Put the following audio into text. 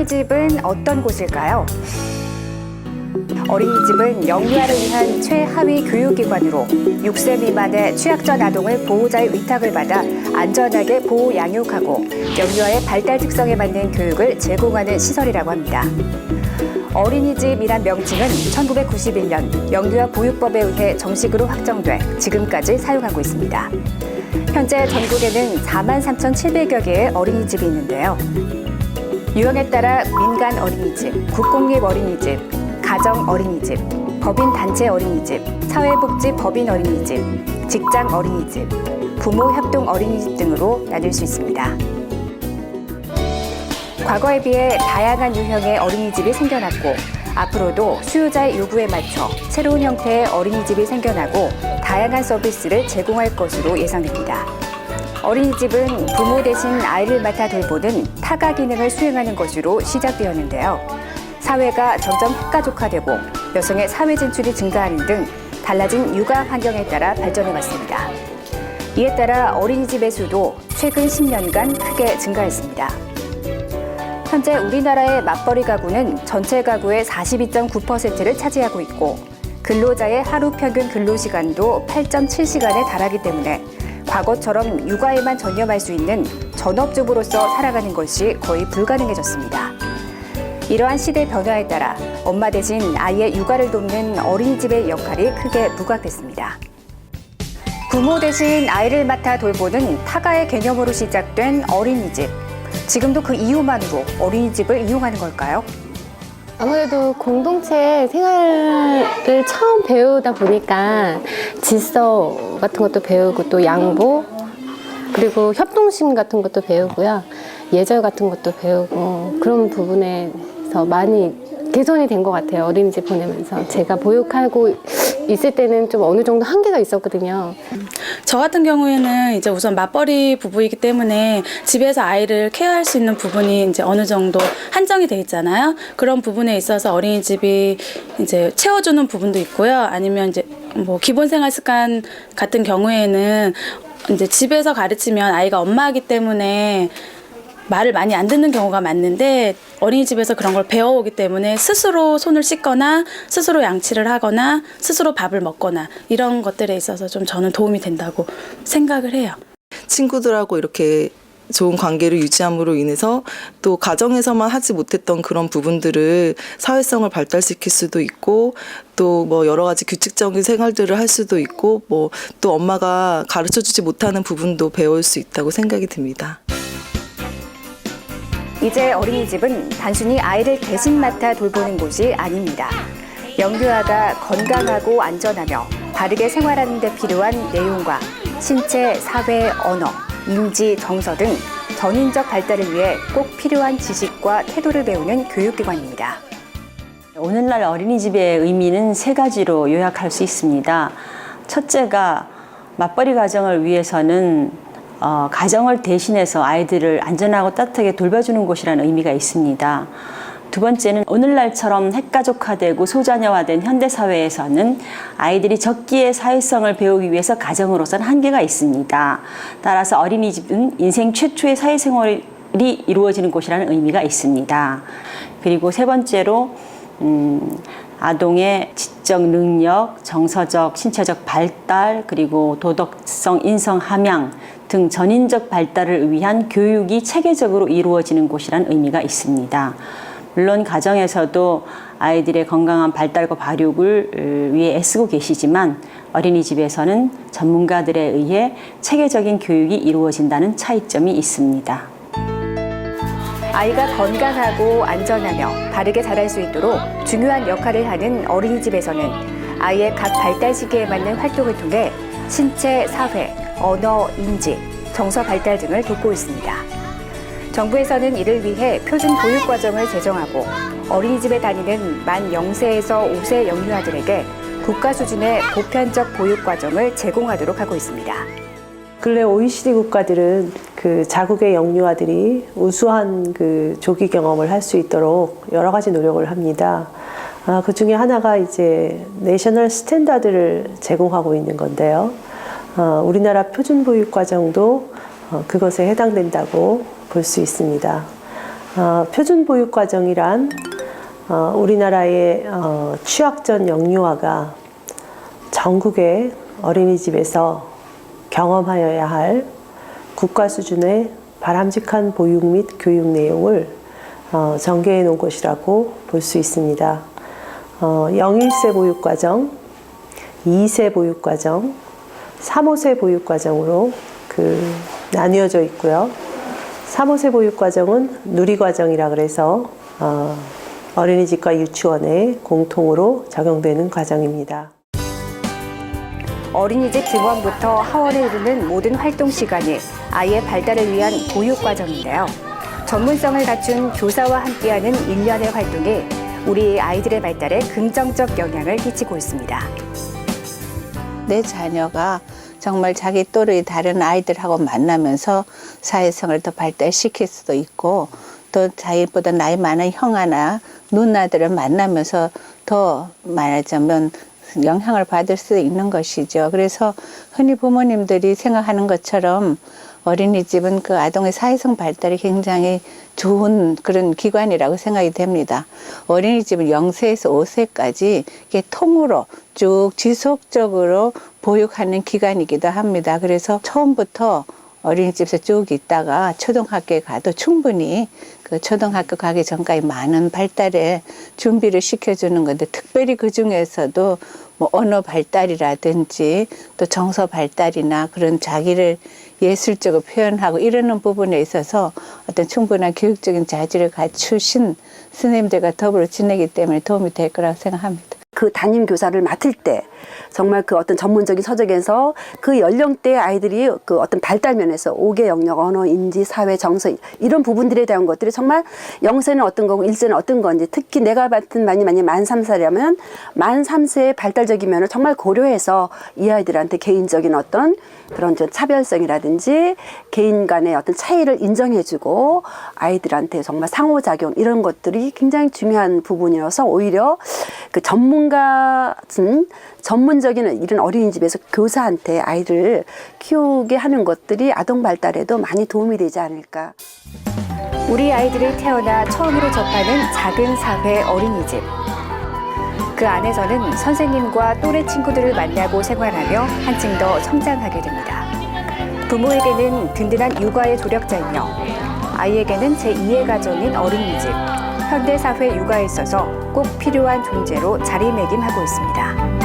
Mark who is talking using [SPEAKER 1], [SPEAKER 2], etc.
[SPEAKER 1] 어린이집은 어떤 곳일까요? 어린이집은 영유아를 위한 최하위 교육기관으로 6세 미만의 취약전 아동을 보호자의 위탁을 받아 안전하게 보호 양육하고 영유아의 발달 특성에 맞는 교육을 제공하는 시설이라고 합니다. 어린이집이란 명칭은 1991년 영유아 보육법에 의해 정식으로 확정돼 지금까지 사용하고 있습니다. 현재 전국에는 43,700여 개의 어린이집이 있는데요. 유형에 따라 민간 어린이집, 국공립 어린이집, 가정 어린이집, 법인 단체 어린이집, 사회복지 법인 어린이집, 직장 어린이집, 부모 협동 어린이집 등으로 나눌 수 있습니다. 과거에 비해 다양한 유형의 어린이집이 생겨났고 앞으로도 수요자의 요구에 맞춰 새로운 형태의 어린이집이 생겨나고 다양한 서비스를 제공할 것으로 예상됩니다. 어린이집은 부모 대신 아이를 맡아 돌보는 타가 기능을 수행하는 것으로 시작되었는데요. 사회가 점점 핵가족화되고 여성의 사회 진출이 증가하는 등 달라진 육아 환경에 따라 발전해왔습니다. 이에 따라 어린이집의 수도 최근 10년간 크게 증가했습니다. 현재 우리나라의 맞벌이 가구는 전체 가구의 42.9%를 차지하고 있고 근로자의 하루 평균 근로시간도 8.7시간에 달하기 때문에 과거처럼 육아에만 전념할 수 있는 전업주부로서 살아가는 것이 거의 불가능해졌습니다. 이러한 시대 변화에 따라 엄마 대신 아이의 육아를 돕는 어린이집의 역할이 크게 부각됐습니다. 부모 대신 아이를 맡아 돌보는 타가의 개념으로 시작된 어린이집. 지금도 그 이유만으로 어린이집을 이용하는 걸까요?
[SPEAKER 2] 아무래도 공동체 생활을 처음 배우다 보니까 질서 같은 것도 배우고 또 양보 그리고 협동심 같은 것도 배우고요. 예절 같은 것도 배우고 그런 부분에서 많이 개선이 된 것 같아요. 어린이집 보내면서. 제가 보육하고 있을 때는 좀 어느 정도 한계가 있었거든요.
[SPEAKER 3] 저 같은 경우에는 이제 우선 맞벌이 부부이기 때문에 집에서 아이를 케어할 수 있는 부분이 이제 어느 정도 한정이 돼 있잖아요. 그런 부분에 있어서 어린이집이 이제 채워주는 부분도 있고요. 아니면 이제 뭐 기본 생활 습관 같은 경우에는 이제 집에서 가르치면 아이가 엄마이기 때문에 말을 많이 안 듣는 경우가 많은데 어린이집에서 그런 걸 배워오기 때문에 스스로 손을 씻거나 스스로 양치를 하거나 스스로 밥을 먹거나 이런 것들에 있어서 좀 저는 도움이 된다고 생각을 해요.
[SPEAKER 4] 친구들하고 이렇게 좋은 관계를 유지함으로 인해서 또 가정에서만 하지 못했던 그런 부분들을 사회성을 발달시킬 수도 있고 또 뭐 여러 가지 규칙적인 생활들을 할 수도 있고 뭐 또 엄마가 가르쳐주지 못하는 부분도 배울 수 있다고 생각이 듭니다.
[SPEAKER 1] 이제 어린이집은 단순히 아이를 대신 맡아 돌보는 곳이 아닙니다. 영유아가 건강하고 안전하며 바르게 생활하는 데 필요한 내용과 신체, 사회, 언어, 인지, 정서 등 전인적 발달을 위해 꼭 필요한 지식과 태도를 배우는 교육기관입니다.
[SPEAKER 5] 오늘날 어린이집의 의미는 세 가지로 요약할 수 있습니다. 첫째가 맞벌이 가정을 위해서는 가정을 대신해서 아이들을 안전하고 따뜻하게 돌봐주는 곳이라는 의미가 있습니다. 두 번째는 오늘날처럼 핵가족화되고 소자녀화된 현대사회에서는 아이들이 적기에 사회성을 배우기 위해서 가정으로서는 한계가 있습니다. 따라서 어린이집은 인생 최초의 사회생활이 이루어지는 곳이라는 의미가 있습니다. 그리고 세 번째로 아동의 지적 능력, 정서적, 신체적 발달, 그리고 도덕성, 인성 함양 등 전인적 발달을 위한 교육이 체계적으로 이루어지는 곳이라는 의미가 있습니다. 물론 가정에서도 아이들의 건강한 발달과 발육을 위해 애쓰고 계시지만 어린이집에서는 전문가들에 의해 체계적인 교육이 이루어진다는 차이점이 있습니다.
[SPEAKER 1] 아이가 건강하고 안전하며 바르게 자랄 수 있도록 중요한 역할을 하는 어린이집에서는 아이의 각 발달 시기에 맞는 활동을 통해 신체, 사회, 언어, 인지, 정서 발달 등을 돕고 있습니다. 정부에서는 이를 위해 표준 보육 과정을 제정하고 어린이집에 다니는 만 0세에서 5세 영유아들에게 국가 수준의 보편적 보육 과정을 제공하도록 하고 있습니다.
[SPEAKER 6] 근래 OECD 국가들은 그 자국의 영유아들이 우수한 그 조기 경험을 할 수 있도록 여러 가지 노력을 합니다. 그 중에 하나가 이제 내셔널 스탠다드를 제공하고 있는 건데요. 우리나라 표준 보육 과정도 그것에 해당된다고 볼 수 있습니다. 표준보육과정이란 우리나라의 취약 전 영유아가 전국의 어린이집에서 경험하여야 할 국가 수준의 바람직한 보육 및 교육 내용을 전개해 놓은 것이라고 볼 수 있습니다. 0-1세 보육과정, 2세 보육과정, 3-5세 보육과정으로 나뉘어져 있고요. 3-5세 보육과정은 누리과정이라 그래서 어린이집과 유치원에 공통으로 적용되는 과정입니다.
[SPEAKER 1] 어린이집 등원부터 하원에 이르는 모든 활동 시간이 아이의 발달을 위한 보육 과정인데요. 전문성을 갖춘 교사와 함께하는 일련의 활동이 우리 아이들의 발달에 긍정적 영향을 끼치고 있습니다.
[SPEAKER 7] 내 자녀가 정말 자기 또래의 다른 아이들하고 만나면서 사회성을 더 발달시킬 수도 있고 또 자기보다 나이 많은 형아나 누나들을 만나면서 더 말하자면 영향을 받을 수 있는 것이죠. 그래서 흔히 부모님들이 생각하는 것처럼 어린이집은 그 아동의 사회성 발달이 굉장히 좋은 그런 기관이라고 생각이 됩니다. 어린이집은 0세에서 5세까지 이게 통으로 쭉 지속적으로 보육하는 기관이기도 합니다. 그래서 처음부터 어린이집에서 쭉 있다가 초등학교에 가도 충분히 그 초등학교 가기 전까지 많은 발달에 준비를 시켜주는 건데 특별히 그 중에서도 뭐 언어 발달이라든지 또 정서 발달이나 그런 자기를 예술적으로 표현하고 이러는 부분에 있어서 어떤 충분한 교육적인 자질을 갖추신 선생님들과 더불어 지내기 때문에 도움이 될 거라고 생각합니다.
[SPEAKER 8] 그 담임 교사를 맡을 때 정말 그 어떤 전문적인 서적에서 그 연령대 아이들이 그 어떤 발달 면에서 5개 영역, 언어, 인지, 사회, 정서 이런 부분들에 대한 것들이 정말 0세는 어떤 거고 1세는 어떤 건지 특히 내가 맡은 만이 만 3살이라면 만 3세의 발달적인 면을 정말 고려해서 이 아이들한테 개인적인 어떤 그런 좀 차별성이라든지 개인 간의 어떤 차이를 인정해주고 아이들한테 정말 상호작용 이런 것들이 굉장히 중요한 부분이어서 오히려 그 전문적인 이런 어린이집에서 교사한테 아이를 키우게 하는 것들이 아동 발달에도 많이 도움이 되지 않을까.
[SPEAKER 1] 우리 아이들이 태어나 처음으로 접하는 작은 사회 어린이집. 그 안에서는 선생님과 또래 친구들을 만나고 생활하며 한층 더 성장하게 됩니다. 부모에게는 든든한 육아의 조력자이며 아이에게는 제2의 가정인 어린이집, 현대사회 육아에 있어서 꼭 필요한 존재로 자리매김하고 있습니다.